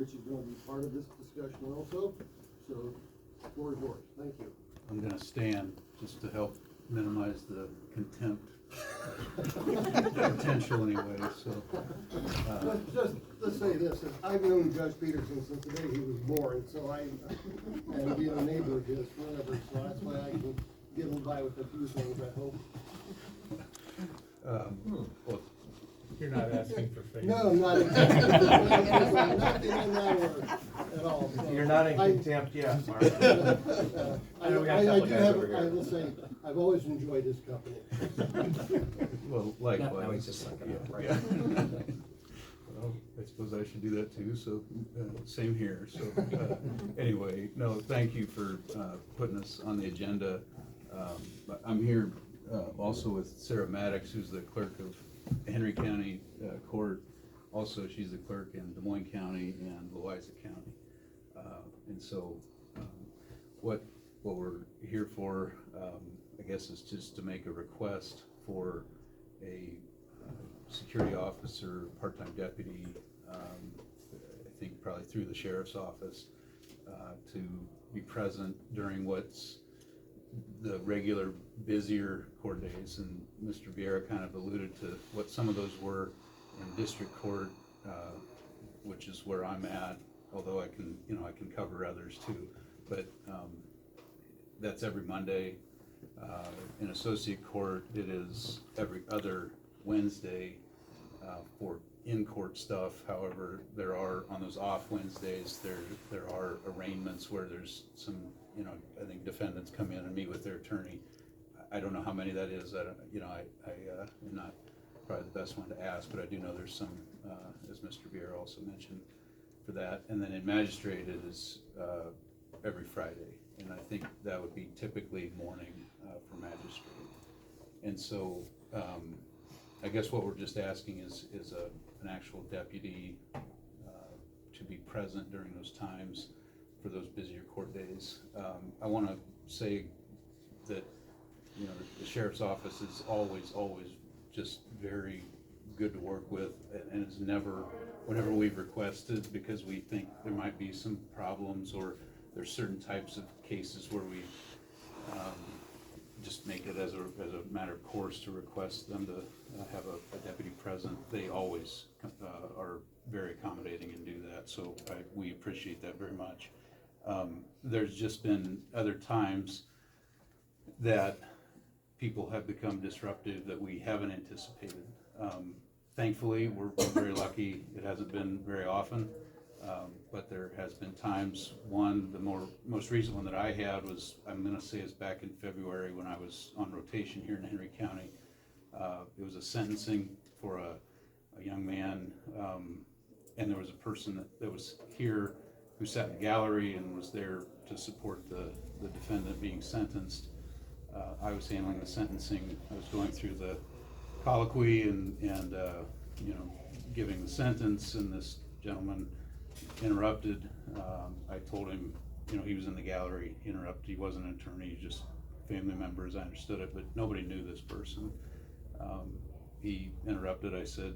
Rich is going to be part of this discussion also, so the floor is yours. Thank you. I'm gonna stand just to help minimize the contempt potential anyway, so. Let's say this, I've known Judge Peterson since the day he was born, so and being a neighbor of his forever, so that's why I can get him by with a few things, I hope. Well, You're not asking for favors. No, I'm not exactly, nothing in that word at all. So You're not in contempt yet, Mark. I know we got a do couple guys have, over here. I will say, I've always enjoyed his company. well, likewise. Now he's just sucking up, right? Yeah. Well, I suppose I should do that too, so, same here, so, anyway, no, thank you for, putting us on the agenda. But I'm here, also with Sarah Maddox, who's the clerk of Henry County, Court. Also, she's the clerk in Des Moines County and Louisa County. And so, what we're here for, I guess, is just to make a request for a security officer, part-time deputy, I think probably through the sheriff's office, to be present during what's the regular busier court days. And Mr. Vieira kind of alluded to what some of those were in district court, which is where I'm at, although I can cover others too. But that's every Monday. In associate court, it is every other Wednesday for in-court stuff. However, there are, on those off Wednesdays, there are arraignments where there's some, I think defendants come in and meet with their attorney. I don't know how many that is. I am not probably the best one to ask, but I do know there's some, as Mr. Beer also mentioned, for that. And then in magistrate, it is every Friday, and I think that would be typically morning for magistrate. And so, I guess what we're just asking is an actual deputy to be present during those times for those busier court days. I want to say that the sheriff's office is always just very good to work with, and it's never, whenever we've requested, because we think there might be some problems or there's certain types of cases where we just make it as a matter of course to request them to have a deputy present. They always are very accommodating and do that, so we appreciate that very much. There's just been other times that people have become disruptive that we haven't anticipated. Thankfully, we're very lucky. It hasn't been very often, but there has been times. The most recent one that I had was, I'm going to say it's back in February when I was on rotation here in Henry County. It was a sentencing for a young man, and there was a person that was here who sat in the gallery and was there to support the defendant being sentenced. I was handling the sentencing. I was going through the colloquy and giving the sentence, and this gentleman interrupted. I told him, he was in the gallery, he interrupted. He wasn't an attorney, he just family members. I understood it, but nobody knew this person. He interrupted. I said,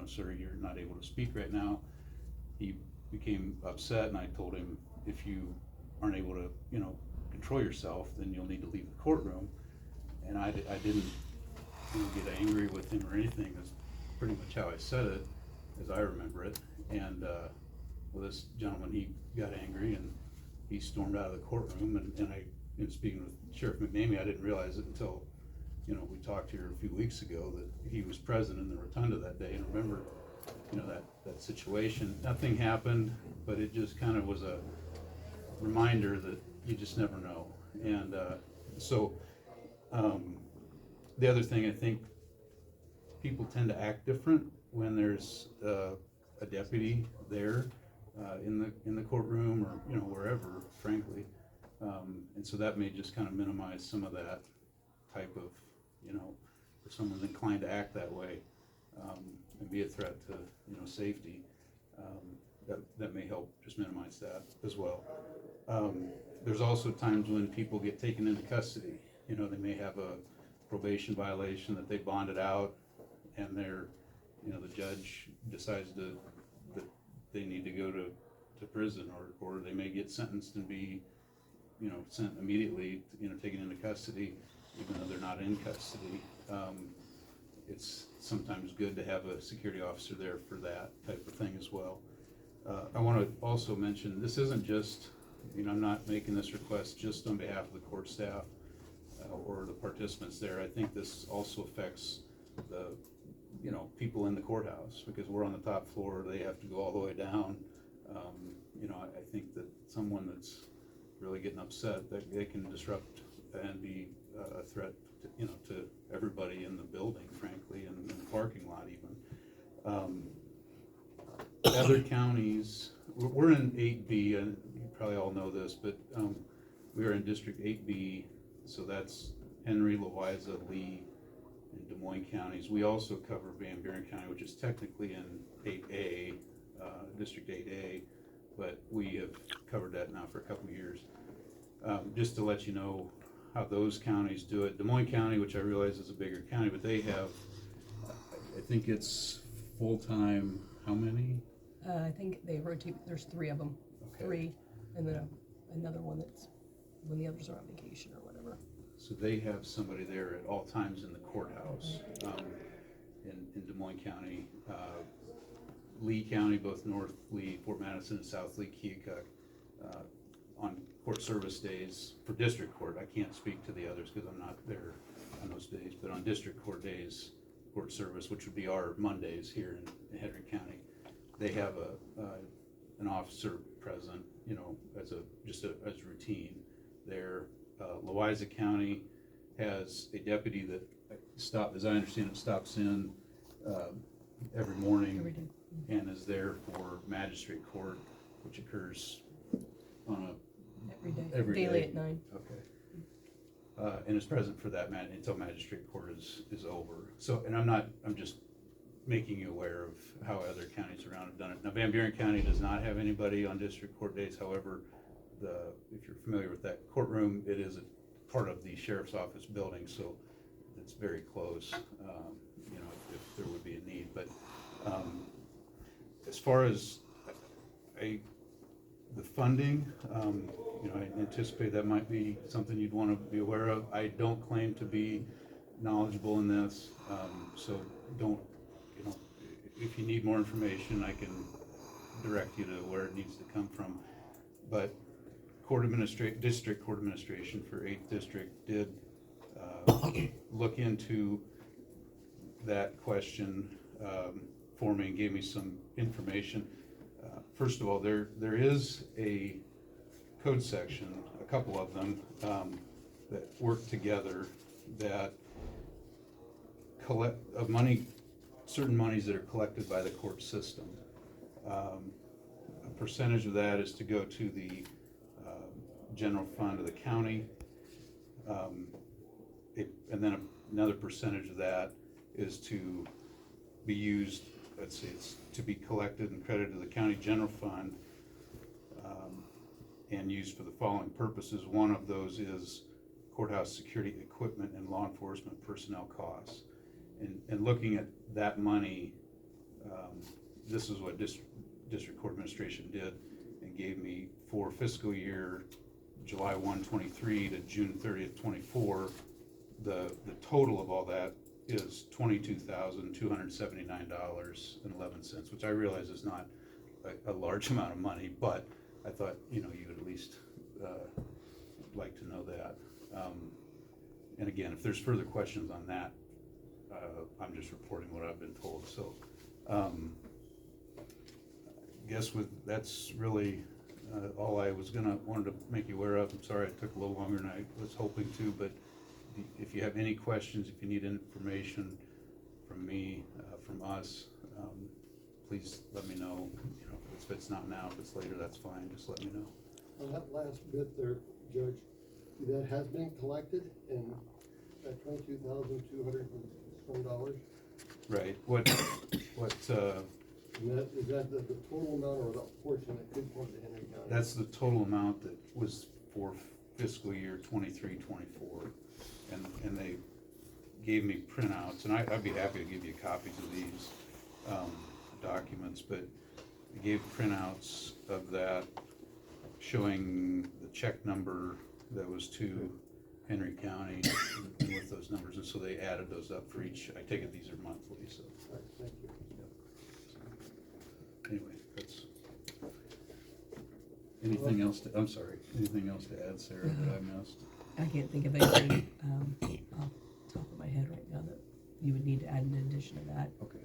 sir, you're not able to speak right now. He became upset, and I told him, if you aren't able to, control yourself, then you'll need to leave the courtroom. And I didn't get angry with him or anything. That's pretty much how I said it, as I remember it. And well, this gentleman, he got angry and he stormed out of the courtroom. And in speaking with Sheriff McNamee, I didn't realize it until we talked here a few weeks ago that he was present in the rotunda that day and remember that situation. Nothing happened, but it just kind of was a reminder that you just never know. And so the other thing, I think people tend to act different when there's a deputy there in the courtroom or wherever, frankly. And so that may just kind of minimize some of that type of, if someone's inclined to act that way and be a threat to safety, that may help just minimize that as well. There's also times when people get taken into custody. They may have a probation violation that they bonded out, and the judge decides that they need to go to prison, or they may get sentenced and be, sent immediately, taken into custody, even though they're not in custody. It's sometimes good to have a security officer there for that type of thing as well. I want to also mention, this isn't just, I'm not making this request just on behalf of the court staff or the participants there. I think this also affects the, people in the courthouse, because we're on the top floor, they have to go all the way down. I think that someone that's really getting upset, that they can disrupt and be a threat to everybody in the building, frankly, and in the parking lot even. Other counties, we're in 8B, and you probably all know this, but we are in District 8B, so that's Henry, Louisa, Lee, and Des Moines counties. We also cover Van Buren County, which is technically in 8A, District 8A, but we have covered that now for a couple of years. Just to let you know how those counties do it. Des Moines County, which I realize is a bigger county, but they have, I think it's full-time, how many? I think they rotate, there's 3 of them. Okay. 3, and then another one that's when the others are on vacation or whatever. So they have somebody there at all times in the courthouse, in Des Moines County. Lee County, both North Lee, Fort Madison, and South Lee, Keokuk, on court service days for district court. I can't speak to the others because I'm not there on those days, but on district court days, court service, which would be our Mondays here in Henry County, they have an officer present, as routine there. Louisa County has a deputy that as I understand it, stops in every morning Every day. and is there for magistrate court, which occurs on Every day. Every Daily day. at 9. Okay. And is present for that until magistrate court is over. So, and I'm just making you aware of how other counties around have done it. Now, Van Buren County does not have anybody on district court days. However, if you're familiar with that courtroom, it is a part of the sheriff's office building, so it's very close, if there would be a need. But as far as the funding, I anticipate that might be something you'd want to be aware of. I don't claim to be knowledgeable in this, so don't, if you need more information, I can direct you to where it needs to come from. But district court administration for 8th District did look into that question for me and gave me some information. First of all, there is a code section, a couple of them, that work together that collect certain monies that are collected by the court system. A percentage of that is to go to the general fund of the county, and then another percentage of that is to be used, let's see, it's to be collected and credited to the county general fund and used for the following purposes. One of those is courthouse security equipment and law enforcement personnel costs. And looking at that money, this is what district court administration did and gave me for fiscal year July 1, 23 to June 30th, 24. The total of all that is $22,279.11, which I realize is not a large amount of money, but I thought, you would at least like to know that. And again, if there's further questions on that, I'm just reporting what I've been told. So I guess that's really all I wanted to make you aware of. I'm sorry it took a little longer than I was hoping to, but if you have any questions, if you need information from me, from us, please let me know. If it's not now, if it's later, that's fine. Just let me know. On that last bit there, Judge, that has been collected in that $22,220. Right. What? Is that the total amount or the portion that could come to Henry County? That's the total amount that was for fiscal year 23-24, and they gave me printouts, and I'd be happy to give you copies of these documents. But I gave printouts of that showing the check number that was to Henry County and with those numbers, and so they added those up for each. I take it these are monthly, so. All right, thank you. Anyway, that's. Anything else to, I'm sorry, anything else to add, Sarah, that I missed? I can't think of anything, off the top of my head right now that you would need to add in addition to that. Okay.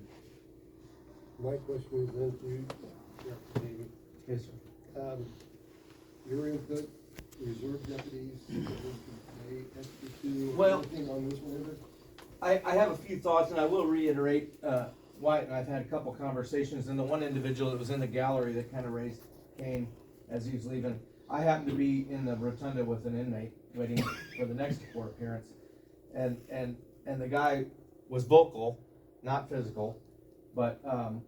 My question is then to you, Sheriff Davey. Yes, sir. Your input, reserve deputies, SB2, Well- anything on this one ever? I have a few thoughts, and I will reiterate, Wyatt and I've had a couple conversations, and the one individual that was in the gallery that kind of raised Cain as he was leaving, I happened to be in the rotunda with an inmate waiting for the next court appearance, and the guy was vocal, not physical, but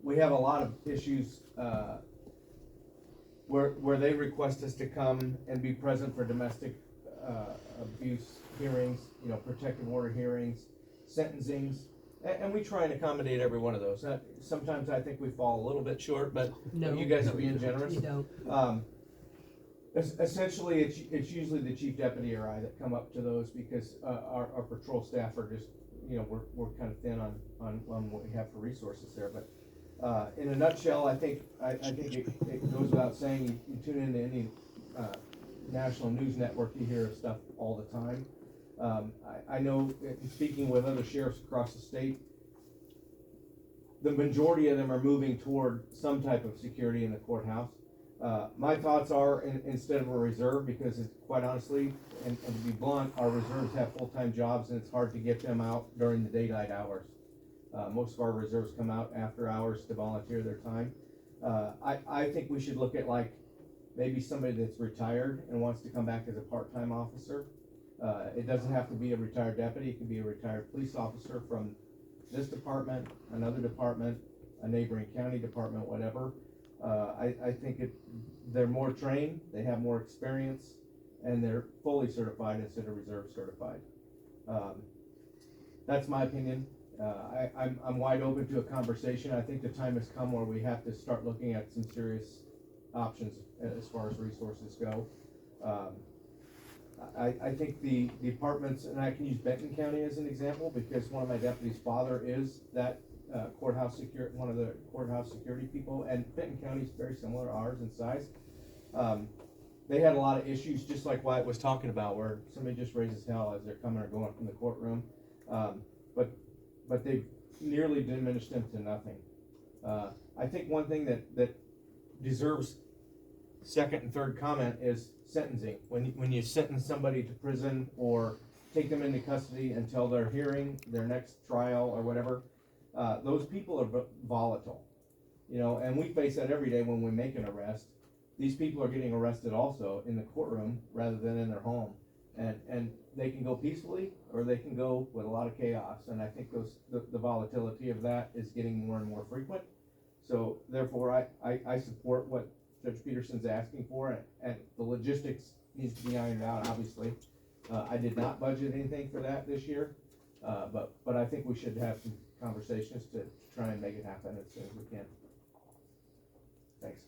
we have a lot of issues where they request us to come and be present for domestic abuse hearings, you know, protective order hearings, sentencings, and we try and accommodate every one of those. Sometimes I think we fall a little bit short, but No. you guys are being generous. You don't. Essentially, it's usually the chief deputy or I that come up to those because our patrol staff are just, you know, we're kind of thin on what we have for resources there. But in a nutshell, I think it goes without saying, you tune into any national news network, you hear stuff all the time. I know, speaking with other sheriffs across the state, the majority of them are moving toward some type of security in the courthouse. My thoughts are instead of a reserve, because it's quite honestly, and to be blunt, our reserves have full-time jobs and it's hard to get them out during the daylight hours. Most of our reserves come out after hours to volunteer their time. I think we should look at like maybe somebody that's retired and wants to come back as a part-time officer. It doesn't have to be a retired deputy, it could be a retired police officer from this department, another department, a neighboring county department, whatever. I think they're more trained, they have more experience, and they're fully certified instead of reserve certified. That's my opinion. I'm wide open to a conversation. I think the time has come where we have to start looking at some serious options as far as resources go. I think the departments, and I can use Benton County as an example because one of my deputy's father is that one of the courthouse security people, and Benton County is very similar to ours in size. They had a lot of issues, just like Wyatt was talking about, where somebody just raises hell as they're coming or going from the courtroom. But they've nearly diminished them to nothing. I think one thing that deserves second and third comment is sentencing. When you sentence somebody to prison or take them into custody until their hearing, their next trial or whatever, those people are volatile, you know, and we face that every day when we make an arrest. These people are getting arrested also in the courtroom rather than in their home, and they can go peacefully or they can go with a lot of chaos, and I think the volatility of that is getting more and more frequent. So therefore I support what Judge Peterson's asking for, and the logistics needs to be ironed out, obviously. I did not budget anything for that this year, but I think we should have some conversations to try and make it happen as soon as we can. Thanks.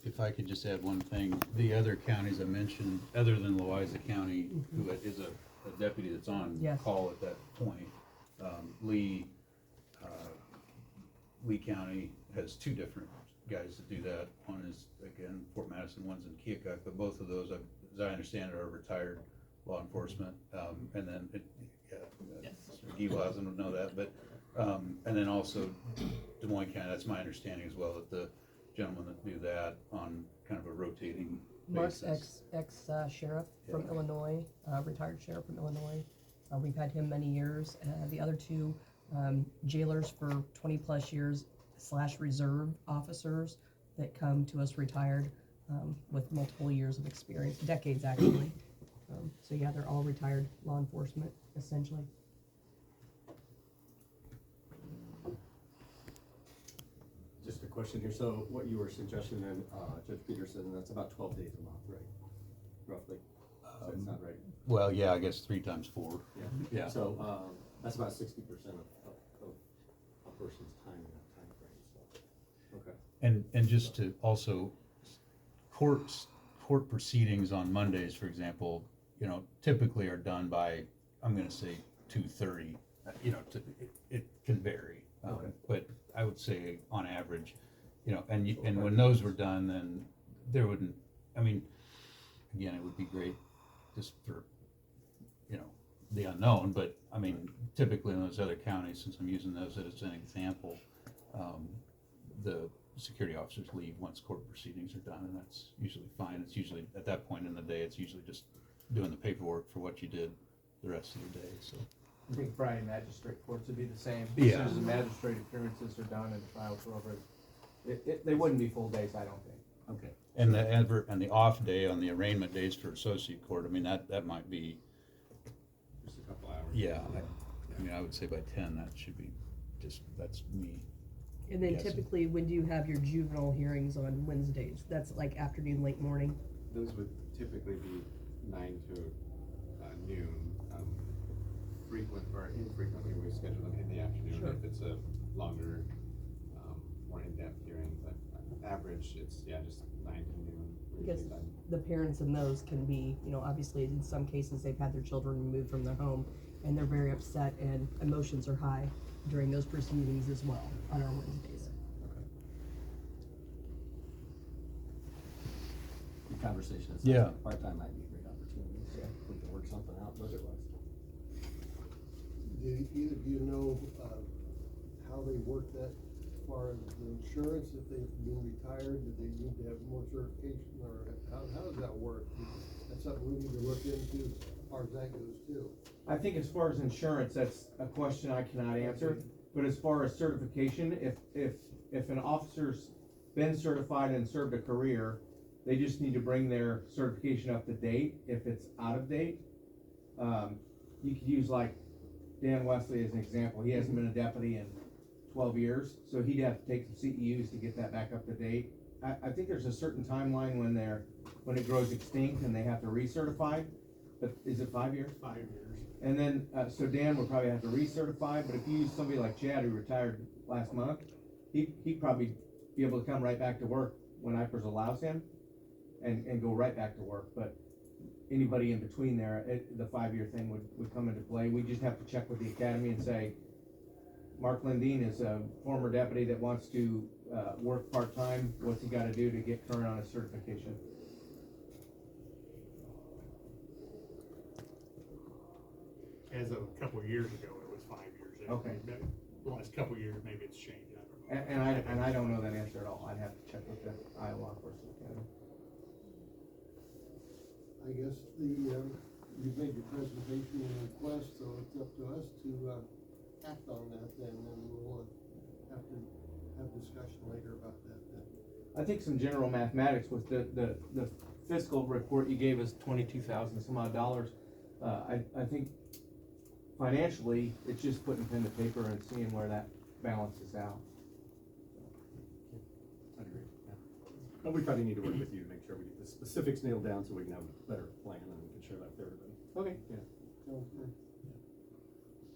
If I could just add one thing, the other counties I mentioned, other than Loiza County, who is a deputy that's on Yes. call at that point, Lee County has two different guys that do that. One is, again, Fort Madison, one's in Keokuk, but both of those, as I understand it, are retired law enforcement. And then, Gila doesn't know that, but, and then also Des Moines County, that's my understanding as well, that the gentlemen that do that on kind of a rotating Mark's basis. ex-sheriff from Yeah. Illinois, retired sheriff from Illinois. We've had him many years. The other two jailers for 20+ years / reserve officers that come to us retired with multiple years of experience, decades actually. So yeah, they're all retired law enforcement essentially. Just a question here, so what you were suggesting then, Judge Peterson, that's about 12 days a month, right? Roughly, so it's not right? Well, yeah, I guess 3 times 4. Yeah. So, that's about 60% of a person's time in that time frame, so, okay. And just to also, court proceedings on Mondays, for example, typically are done by, I'm gonna say 2:30, it can vary. Okay. But I would say on average, and when those were done, then there wouldn't, again, it would be great just for, the unknown, but typically in those other counties, since I'm using those as an example, the security officers leave once court proceedings are done, and that's usually fine. It's usually, at that point in the day, it's usually just doing the paperwork for what you did the rest of the day, so. I think Friday magistrate courts would be the same. Yeah. As soon as the magistrate appearances are done and the trials are over, they wouldn't be full days, I don't think. Okay. And the off day on the arraignment days for associate court, that might be, Just a couple hours. yeah, I would say by 10, that should be that's me. And then Yes. typically, when do you have your juvenile hearings on Wednesdays? That's like afternoon, late morning? Those would typically be 9 to noon. Infrequently, we schedule them in the afternoon Sure. if it's a longer, more in-depth hearing. But average, it's just 9 to noon. we're Because usually done. the parents in those can be, obviously in some cases, they've had their children removed from their home, and they're very upset, and emotions are high during those proceedings as well on our Wednesdays. The conversation is. Yeah. Part-time might be a great opportunity, so if we can work something out budget-wise. Do either of you know, how they work that as far as the insurance, if they've been retired, do they need to have more certification, or how does that work? That's something we need to look into as far as that goes too. I think as far as insurance, that's a question I cannot answer, but as far as certification, if an officer's been certified and served a career, they just need to bring their certification up to date. If it's out of date, you could use like Dan Wesley as an example. He hasn't been a deputy in 12 years, so he'd have to take some CEUs to get that back up to date. I think there's a certain timeline when it grows extinct and they have to recertify, but is it 5 years? 5 years. And then, so Dan would probably have to recertify, but if you use somebody like Chad who retired last month, he'd probably be able to come right back to work when IPERS allows him and go right back to work. But anybody in between there, the 5-year thing would come into play. We just have to check with the academy and say, Mark Lindeen is a former deputy that wants to work part-time. What's he gotta do to get current on his certification? As of a couple of years ago, it was 5 years. Okay. The last couple of years, maybe it's changed, I don't know. And I don't know that answer at all. I'd have to check with the Iowa Law Enforcement Academy. I guess you've made your presentation and request, so it's up to us to act on that then, and we'll have to have discussion later about that then. I think some general mathematics with the fiscal report you gave us, 22,000 some odd dollars. I think financially, it's just putting pen to paper and seeing where that balances out. I agree, yeah. But we probably need to work with you to make sure we get the specifics nailed down so we can have a better plan and we can share that with everybody. Okay. Yeah. Sounds good.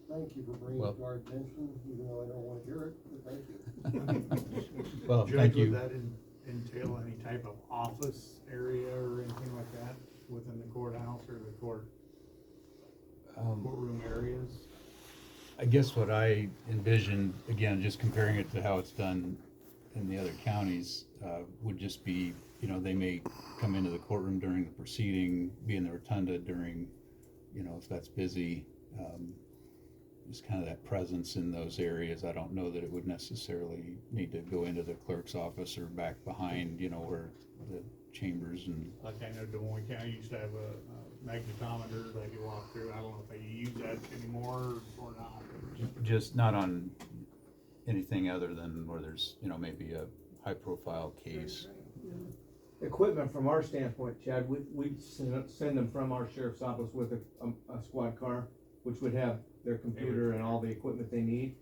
Thank you for bringing it to our attention, even though I don't wanna hear it, but thank you. Well, Judge, thank you. would that entail any type of office area or anything like that within the courthouse or the courtroom areas? I guess what I envisioned, again, just comparing it to how it's done in the other counties, would just be, they may come into the courtroom during the proceeding, be in the rotunda during, if that's busy, just kind of that presence in those areas. I don't know that it would necessarily need to go into the clerk's office or back behind, where the chambers and. Like I know Des Moines County used to have a magnetometer that you walk through. I don't know if they use that anymore or not. Just not on anything other than where there's, maybe a high profile case. Equipment from our standpoint, Chad, we send them from our sheriff's office with a squad car, which would have their computer and all the equipment they need.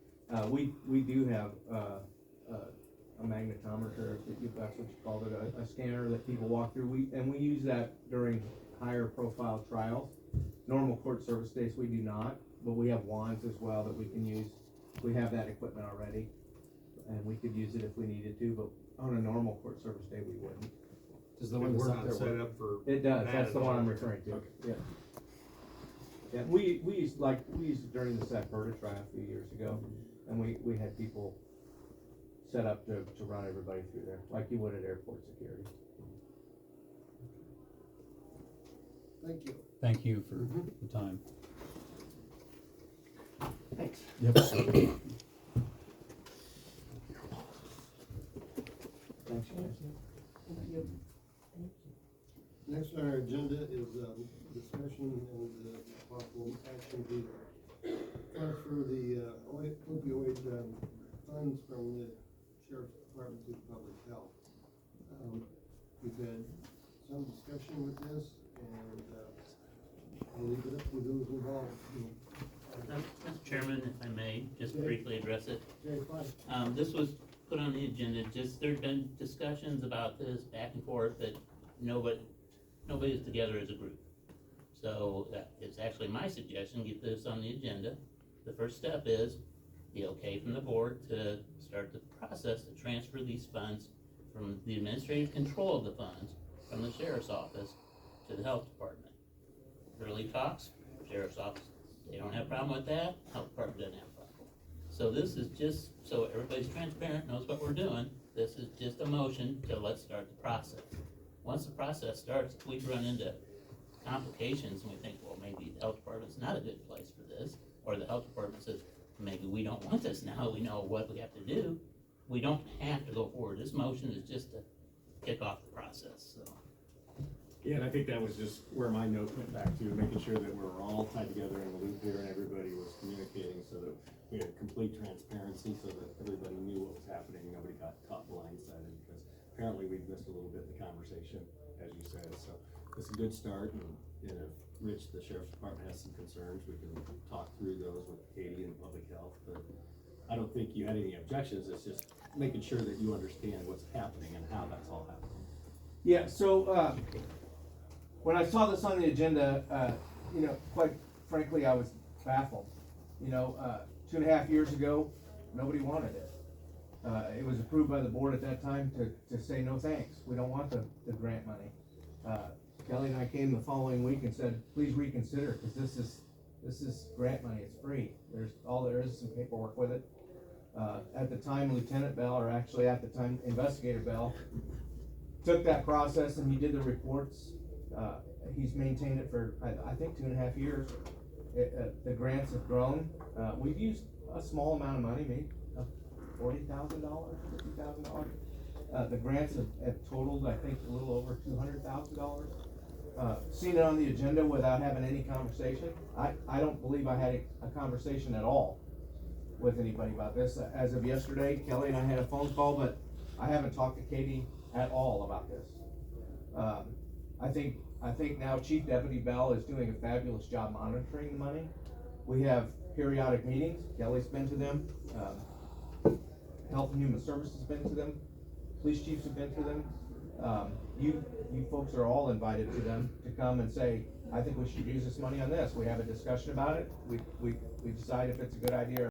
We do have a magnetometer, if that's what you called it, a scanner that people walk through. We use that during higher profile trials. Normal court service days, we do not, but we have wands as well that we can use. We have that equipment already, and we could use it if we needed to, but On a normal court service day, we wouldn't. Does the We're one that's not out there set work? up for. It does, that that's at the one all. I'm referring to, Okay. yeah. Yeah, we used it during the Saperda trial a few years ago, and we had people set up to run everybody through there, like you would at airport security. Thank you. Thank you for the time. Thanks. Yep. Thanks, guys. Thank you. Next on our agenda is, discussion and, possible action to transfer the, opioid, funds from the sheriff's department to public health. We've had some discussion with this, and, I'll leave it up to those involved. Mr. Chairman, if I may, just Okay. briefly address it. Okay, fine. This was put on the agenda, just, there've been discussions about this back and forth, but nobody's together as a group. So, it's actually my suggestion, get this on the agenda. The first step is the okay from the board to start the process to transfer these funds from the administrative control of the funds from the sheriff's office to the health department. Early talks, sheriff's office, they don't have a problem with that, health department doesn't have a problem. So this is just, so everybody's transparent, knows what we're doing, this is just a motion to let's start the process. Once the process starts, if we run into complications and we think, well, maybe the health department's not a good place for this, or the health department says, maybe we don't want this now, we know what we have to do, we don't have to go forward. This motion is just to kick off the process, so. Yeah, and I think that was just where my note went back to, making sure that we're all tied together in the loop here and everybody was communicating so that we had complete transparency so that everybody knew what was happening, nobody got caught blindsided, because apparently we've missed a little bit in the conversation, as you said, so it's a good start, and if Rich, the sheriff's department, has some concerns, we can talk through those with Katie and public health, but I don't think you had any objections, it's just making sure that you understand what's happening and how that's all happening. Yeah, so, when I saw this on the agenda, quite frankly, I was baffled. 2.5 years ago, nobody wanted it. It was approved by the board at that time to say, no thanks, we don't want the grant money. Kelly and I came the following week and said, please reconsider, because this is grant money, it's free. There is some paperwork with it. At the time, Lieutenant Bell, or actually at the time, Investigator Bell, took that process and he did the reports. He's maintained it for, I think, 2.5 years. The grants have grown. We've used a small amount of money, maybe $40,000, $50,000. The grants have totaled, I think, a little over $200,000. Seen it on the agenda without having any conversation. I don't believe I had a conversation at all with anybody about this. As of yesterday, Kelly and I had a phone call, but I haven't talked to Katie at all about this. I think now Chief Deputy Bell is doing a fabulous job monitoring the money. We have periodic meetings. Kelly's been to them. Health and Human Services has been to them. Police chiefs have been to them. You folks are all invited to them to come and say, I think we should use this money on this. We have a discussion about it. We decide if it's a good idea or